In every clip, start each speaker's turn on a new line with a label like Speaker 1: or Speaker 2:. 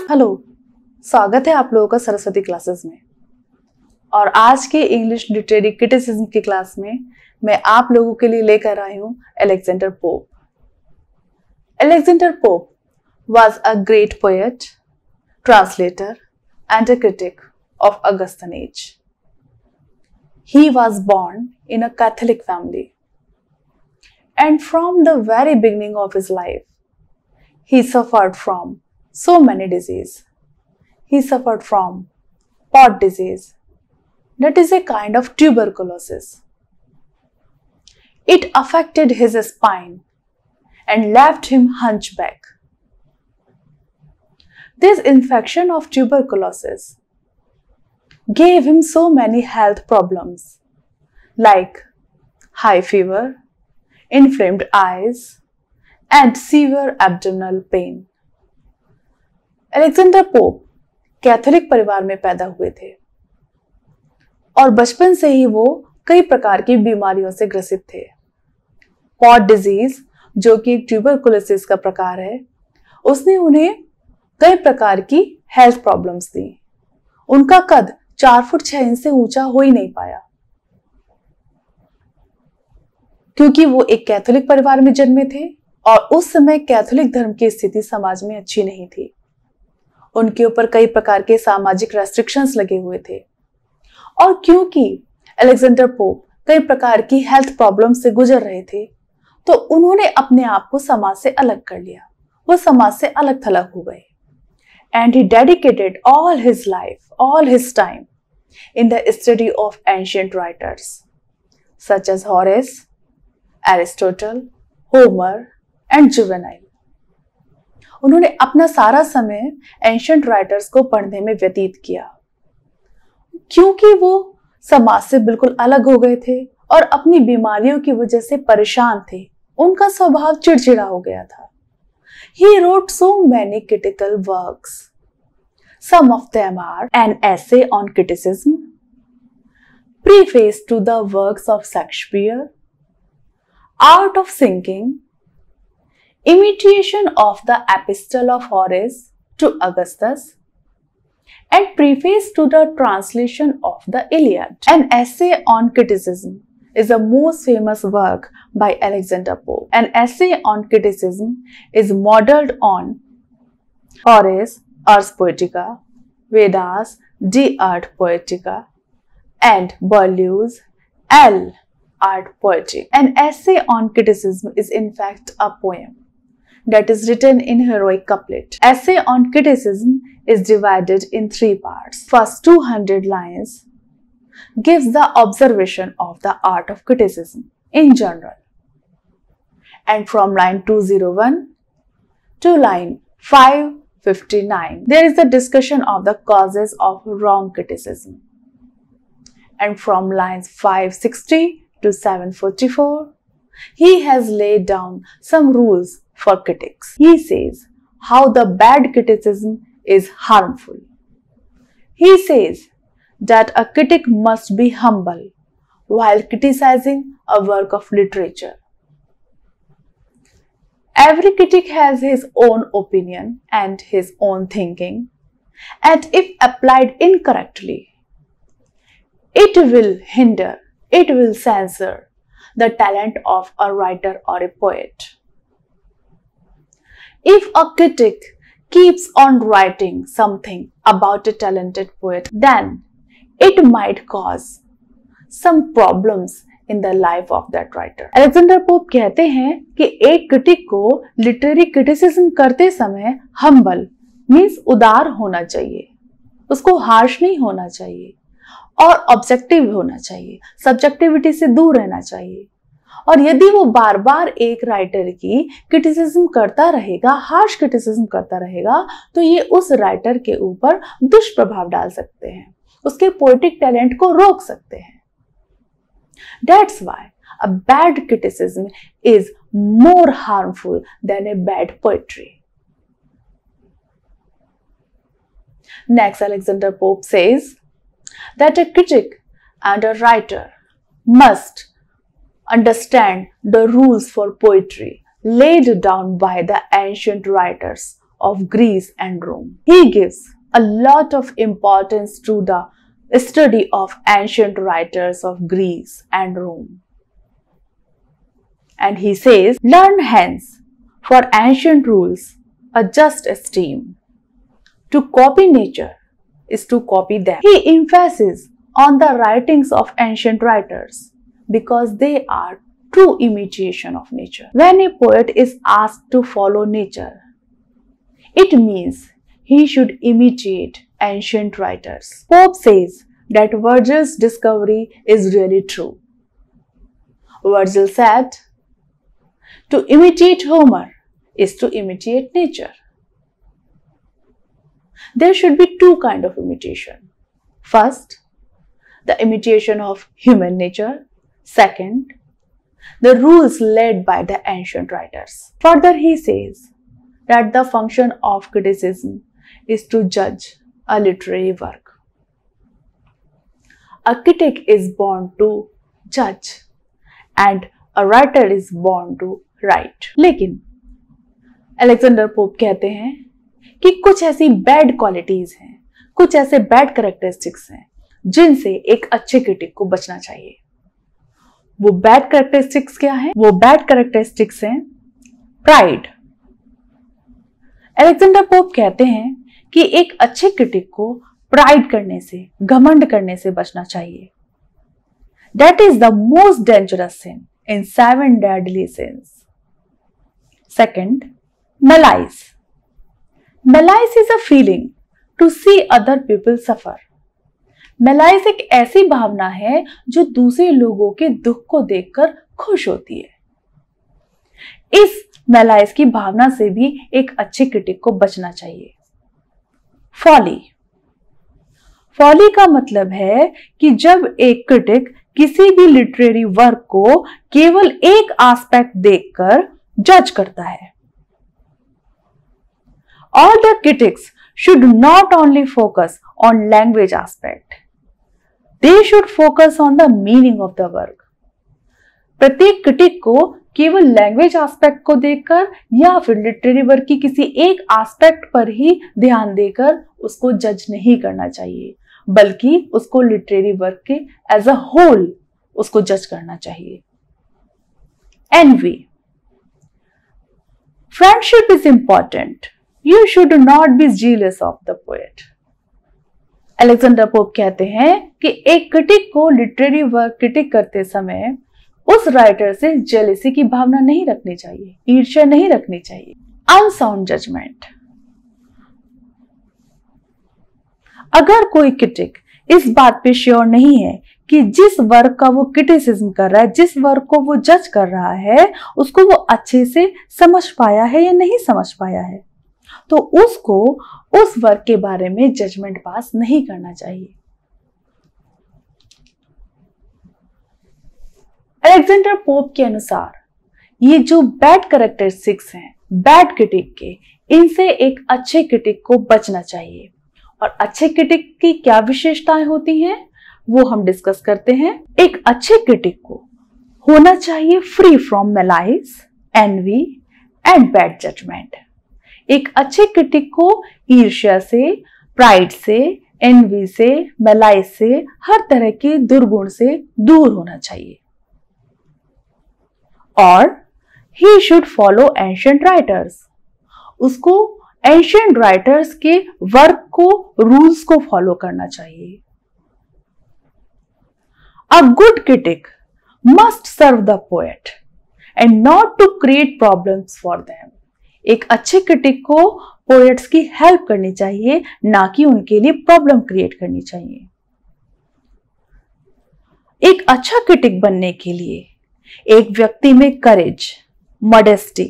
Speaker 1: Hello, स्वागत है आप लोगों का सरस्वती क्लासेस में। और आज के इंग्लिश लिटरेरी क्रिटिसिज्म की क्लास में मैं आप लोगों के लिए लेकर आई हूं Alexander pope. Alexander pope was a great poet, translator and a critic of Augustan age. He was born in a Catholic family, and from the very beginning of his life, he suffered from so many diseases. He suffered from pot disease, that is a kind of tuberculosis. It affected his spine and left him hunchback. This infection of tuberculosis gave him so many health problems like high fever, inflamed eyes, and severe abdominal pain. Alexander pope Catholic परिवार में पैदा हुए थे और बचपन से ही वो कई प्रकार की बीमारियों से ग्रसित थे। पॉट डिजीज, जो कि एक ट्यूबरकुलोसिस का प्रकार है, उसने उन्हें कई प्रकार की हेल्थ प्रॉब्लम्स दी। उनका कद 4 फुट 6 इंच से ऊंचा हो ही नहीं पाया, क्योंकि वो एक कैथोलिक परिवार में जन्मे थे और उस समय कैथोलिक धर्म की स्थिति समाज में अच्छी नहीं थी। उनके ऊपर कई प्रकार के सामाजिक रेस्ट्रिक्शंस लगे हुए थे और क्योंकि अलेक्जेंडर पोप कई प्रकार की हेल्थ प्रॉब्लम से गुजर रहे थे, तो उन्होंने अपने आप को समाज से अलग कर लिया। वो समाज से अलग थलग हो गए। And he dedicated all his life, all his time in the study of ancient writers such as Horace, Aristotle, Homer and Juvenal. उन्होंने अपना सारा समय एंशिएंट राइटर्स को पढ़ने में व्यतीत किया, क्योंकि वो समाज से बिल्कुल अलग हो गए थे और अपनी बीमारियों की वजह से परेशान थे। उनका स्वभाव चिड़चिड़ा हो गया था। He wrote so many critical works. Some of them are an essay on criticism, preface to the works of Shakespeare, art of singing, imitation of the epistle of Horace to Augustus, and preface to the translation of the Iliad. An essay on criticism is the most famous work by Alexander Pope. An essay on criticism is modeled on Horace, Ars Poetica, Vedas, De Arte Poetica, and Boileau's L. Art Poetic. An essay on criticism is in fact a poem that is written in heroic couplet. Essay on criticism is divided in 3 parts. First 200 lines gives the observation of the art of criticism in general, and from line 201 to line 559 there is a discussion of the causes of wrong criticism, and from lines 560 to 744 he has laid down some rules for critics. He says how the bad criticism is harmful. He says that a critic must be humble while criticizing a work of literature. Every critic has his own opinion and his own thinking, and if applied incorrectly, it will hinder, it will censor the talent of a writer or a poet. If a critic keeps on writing something about a talented poet, then it might cause some problems in the life of that writer. Alexander Pope कहते हैं कि एक critic को literary criticism करते समय humble means उदार होना चाहिए, उसको हार्श नहीं होना चाहिए और ऑब्जेक्टिव होना चाहिए, सब्जेक्टिविटी से दूर रहना चाहिए। और यदि वो बार बार एक राइटर की क्रिटिसिज्म करता रहेगा, हार्श क्रिटिसिज्म करता रहेगा, तो ये उस राइटर के ऊपर दुष्प्रभाव डाल सकते हैं, उसके पोएटिक टैलेंट को रोक सकते हैं। That's why a bad criticism is more harmful than a bad poetry. Next, Alexander Pope says that a critic and a writer must understand the rules for poetry laid down by the ancient writers of Greece and Rome. He gives a lot of importance to the study of ancient writers of Greece and Rome. And he says, learn hence for ancient rules a just esteem. To copy nature is to copy them. He emphasizes on the writings of ancient writers because they are true imitation of nature. When a poet is asked to follow nature, it means he should imitate ancient writers. Pope says that Virgil's discovery is really true. Virgil said, to imitate Homer is to imitate nature. There should be two kinds of imitation. First, the imitation of human nature. Second, the rules led by the ancient writers. Further, he says that the function of criticism is to judge a literary work. A critic is born to judge and a writer is born to write. लेकिन Alexander Pope कहते हैं कि कुछ ऐसी bad qualities हैं, कुछ ऐसे bad characteristics हैं जिनसे एक अच्छे क्रिटिक को बचना चाहिए। वो बैड कैरेक्टरिस्टिक्स क्या है? वो बैड कैरेक्टरिस्टिक्स हैं प्राइड। अलेक्जेंडर पोप कहते हैं कि एक अच्छे क्रिटिक को प्राइड करने से, घमंड करने से बचना चाहिए। That is the most dangerous sin in 7 deadly sins. Second, malice. Malice is a feeling to see other people suffer. Malice एक ऐसी भावना है जो दूसरे लोगों के दुख को देखकर खुश होती है। इस malice की भावना से भी एक अच्छे क्रिटिक को बचना चाहिए। फॉली। फॉली का मतलब है कि जब एक क्रिटिक किसी भी लिटरेरी वर्क को केवल एक एस्पेक्ट देखकर जज करता है। All the critics should not only focus on language aspect, they should focus on the meaning of the work. प्रत्येक क्रिटिक को केवल लैंग्वेज एस्पेक्ट को देखकर या फिर लिटरेरी वर्क की किसी एक एस्पेक्ट पर ही ध्यान देकर उसको जज नहीं करना चाहिए, बल्कि उसको लिटरेरी वर्क के एज अ होल उसको जज करना चाहिए। Envy. Friendship is important, you should not be jealous of the poet. Alexander Pope कहते हैं कि एक क्रिटिक को लिटरेरी वर्क क्रिटिक करते समय उस राइटर से जेलसी की भावना नहीं रखनी चाहिए, ईर्ष्या नहीं रखनी चाहिए। Unsound judgement. अगर कोई क्रिटिक इस बात पे श्योर नहीं है कि जिस वर्क का वो क्रिटिसिज्म कर रहा है, जिस वर्क को वो जज कर रहा है, उसको वो अच्छे से समझ पाया है या नहीं समझ पाया है, तो उसको उस वर्क के बारे में जजमेंट पास नहीं करना चाहिए। अलेक्जेंडर पोप के अनुसार ये जो बैड कैरेक्टरिस्टिक्स हैं बैड क्रिटिक के, इनसे एक अच्छे क्रिटिक को बचना चाहिए। और अच्छे क्रिटिक की क्या विशेषताएं होती हैं वो हम डिस्कस करते हैं। एक अच्छे क्रिटिक को होना चाहिए free from malice, envy and bad judgement. एक अच्छे क्रिटिक को ईर्ष्या से, प्राइड से, एनवी से, मैलाइस से, हर तरह के दुर्गुण से दूर होना चाहिए। और he should follow ancient writers. उसको एंशिएंट राइटर्स के वर्क को, रूल्स को फॉलो करना चाहिए। A good critic must serve the poet and not to create problems for them. एक अच्छे क्रिटिक को पोएट्स की हेल्प करनी चाहिए, ना कि उनके लिए प्रॉब्लम क्रिएट करनी चाहिए। एक अच्छा क्रिटिक बनने के लिए एक व्यक्ति में करेज, मॉडेस्टी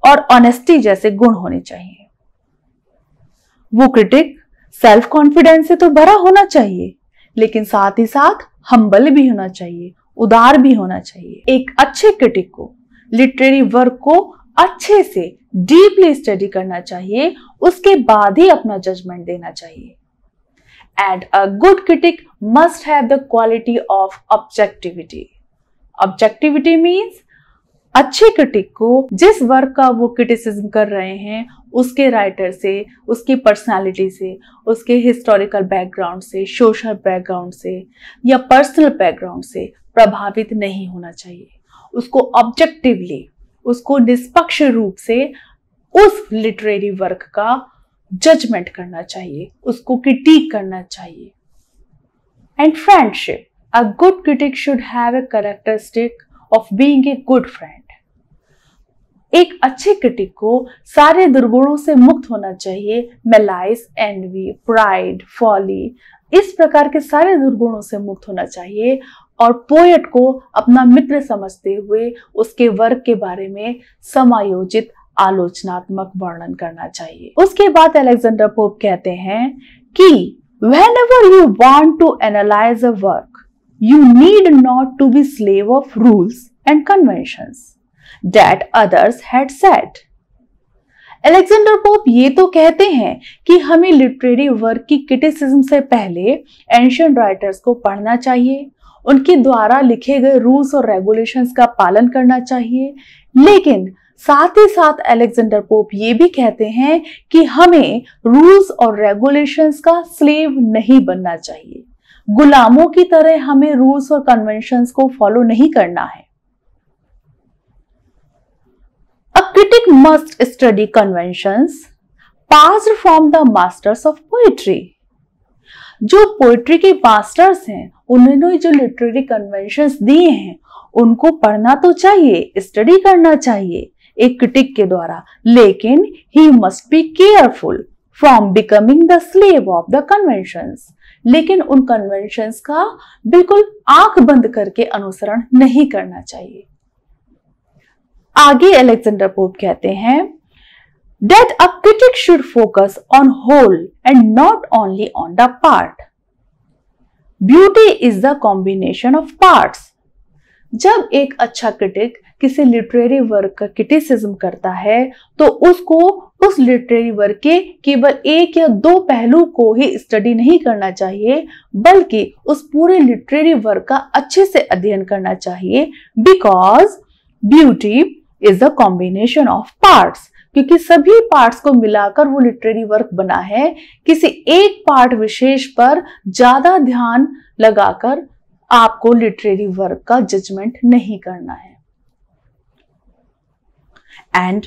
Speaker 1: और ऑनेस्टी जैसे गुण होने चाहिए। वो क्रिटिक सेल्फ कॉन्फिडेंस से तो भरा होना चाहिए, लेकिन साथ ही साथ हम्बल भी होना चाहिए, उदार भी होना चाहिए। एक अच्छे क्रिटिक को लिटरेरी वर्क को अच्छे से डीपली स्टडी करना चाहिए, उसके बाद ही अपना जजमेंट देना चाहिए। And a good critic must have the quality of objectivity. Objectivity means अच्छे क्रिटिक को जिस वर्क का वो क्रिटिसिज्म कर रहे हैं उसके राइटर से, उसकी पर्सनालिटी से, उसके हिस्टोरिकल बैकग्राउंड से, सोशल बैकग्राउंड से या पर्सनल बैकग्राउंड से प्रभावित नहीं होना चाहिए। उसको ऑब्जेक्टिवली, उसको निष्पक्ष रूप से उस लिटरेरी वर्क का जजमेंट करना चाहिए, उसको क्रिटिक करना चाहिए। And friendship, a good critic should have a characteristic of being a good friend. एक अच्छे क्रिटिक को सारे दुर्गुणों से मुक्त होना चाहिए, मेलाइस, एनवी, प्राइड, फॉली, इस प्रकार के सारे दुर्गुणों से मुक्त होना चाहिए और पोएट को अपना मित्र समझते हुए उसके वर्क के बारे में समायोजित आलोचनात्मक वर्णन करना चाहिए। उसके बाद अलेक्जेंडर पोप कहते हैं कि whenever you want to analyze a work, you need not to be slave of rules and conventions that others had set. Alexander pope ये तो कहते हैं कि हमें लिटरेरी वर्क की क्रिटिसिज्म से पहले एंशिएंट राइटर्स को पढ़ना चाहिए, उनके द्वारा लिखे गए रूल्स और रेगुलेशंस का पालन करना चाहिए, लेकिन साथ ही साथ अलेक्जेंडर पोप ये भी कहते हैं कि हमें रूल्स और रेगुलेशंस का स्लेव नहीं बनना चाहिए। गुलामों की तरह हमें रूल्स और कन्वेंशंस को फॉलो नहीं करना है। A critic must study conventions passed from the masters of poetry. जो पोएट्री के मास्टर्स हैं, उन्होंने जो लिटरेरी कन्वेंशंस दिए हैं उनको पढ़ना तो चाहिए, स्टडी करना चाहिए एक क्रिटिक के द्वारा, लेकिन he must be careful from becoming the slave of the conventions. लेकिन उन कन्वेंशंस का बिल्कुल आंख बंद करके अनुसरण नहीं करना चाहिए। आगे अलेक्जेंडर पोप कहते हैं that a critic should focus on whole and not only on the part. Beauty is the combination of parts. जब एक अच्छा क्रिटिक किसी लिटरेरी वर्क का क्रिटिसिज्म करता है तो उसको उस लिटरेरी वर्क के केवल एक या दो पहलू को ही स्टडी नहीं करना चाहिए, बल्कि उस पूरे लिटरेरी वर्क का अच्छे से अध्ययन करना चाहिए। Because beauty is the combination of parts, क्योंकि सभी पार्ट्स को मिलाकर वो लिटरेरी वर्क बना है। किसी एक पार्ट विशेष पर ज्यादा ध्यान लगाकर आपको लिटरेरी वर्क का जजमेंट नहीं करना है। And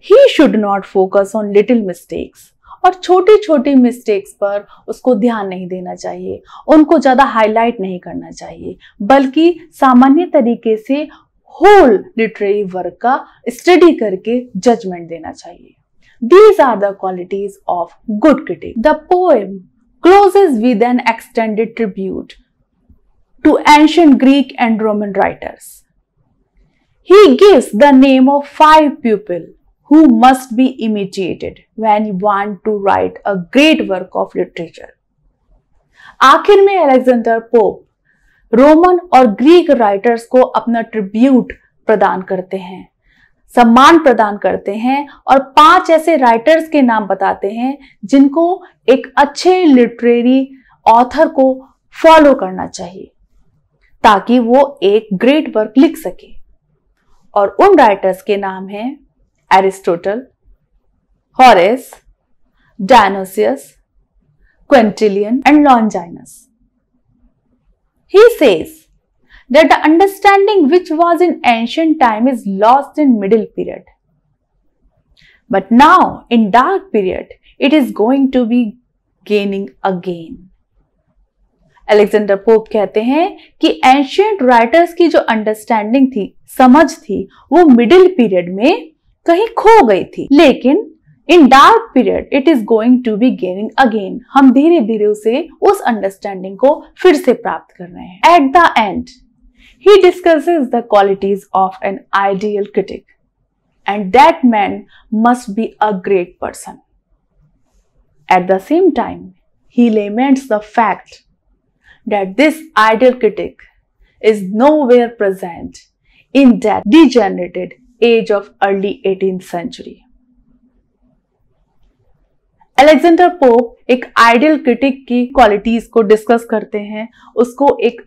Speaker 1: he should not focus on little mistakes, और छोटी छोटी मिस्टेक्स पर उसको ध्यान नहीं देना चाहिए, उनको ज्यादा हाईलाइट नहीं करना चाहिए, बल्कि सामान्य तरीके से होल लिटरेरी वर्क का स्टडी करके जजमेंट देना चाहिए। These are the qualities of good critic. The poem closes with an extended tribute to ancient Greek and Roman writers. He gives the name of 5 people who must be imitated when you want to write a great work of literature. आखिर में Alexander pope Roman और Greek writers को अपना tribute प्रदान करते हैं, सम्मान प्रदान करते हैं और 5 ऐसे राइटर्स के नाम बताते हैं जिनको एक अच्छे लिटरेरी ऑथर को फॉलो करना चाहिए ताकि वो एक ग्रेट वर्क लिख सके। और उन राइटर्स के नाम हैं Aristotle, Horace, Dionysius, Quintilian and Longinus. He says that the understanding which was in ancient time is lost in middle period. But now in dark period, it is going to be gaining again. Alexander Pope कहते हैं कि ancient writers की जो understanding थी, समझ थी, वो middle period में कहीं खो गई थी, लेकिन in dark period it is going to be gaining again. हम धीरे धीरे उसे उस अंडरस्टैंडिंग को फिर से प्राप्त कर रहे हैं। At the and he discusses the qualities of an ideal critic and that man must be a great person. At the same time he laments the fact that this ideal critic is nowhere present in that degenerated age of early 18th century. Alexander pope एक ideal critic की qualities को discuss करते हैं, उसको एक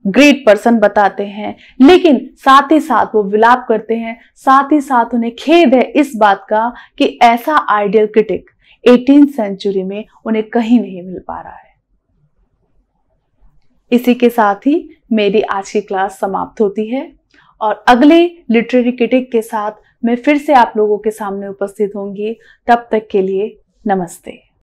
Speaker 1: great person बताते हैं, लेकिन साथ ही साथ वो विलाप करते हैं, साथ ही साथ उन्हें खेद है इस बात का कि ऐसा आइडियल क्रिटिक 18th सेंचुरी में उन्हें कहीं नहीं मिल पा रहा है। इसी के साथ ही मेरी आज की क्लास समाप्त होती है और अगले लिटरेरी क्रिटिक के साथ मैं फिर से आप लोगों के सामने उपस्थित होंगी। तब तक के लिए नमस्ते।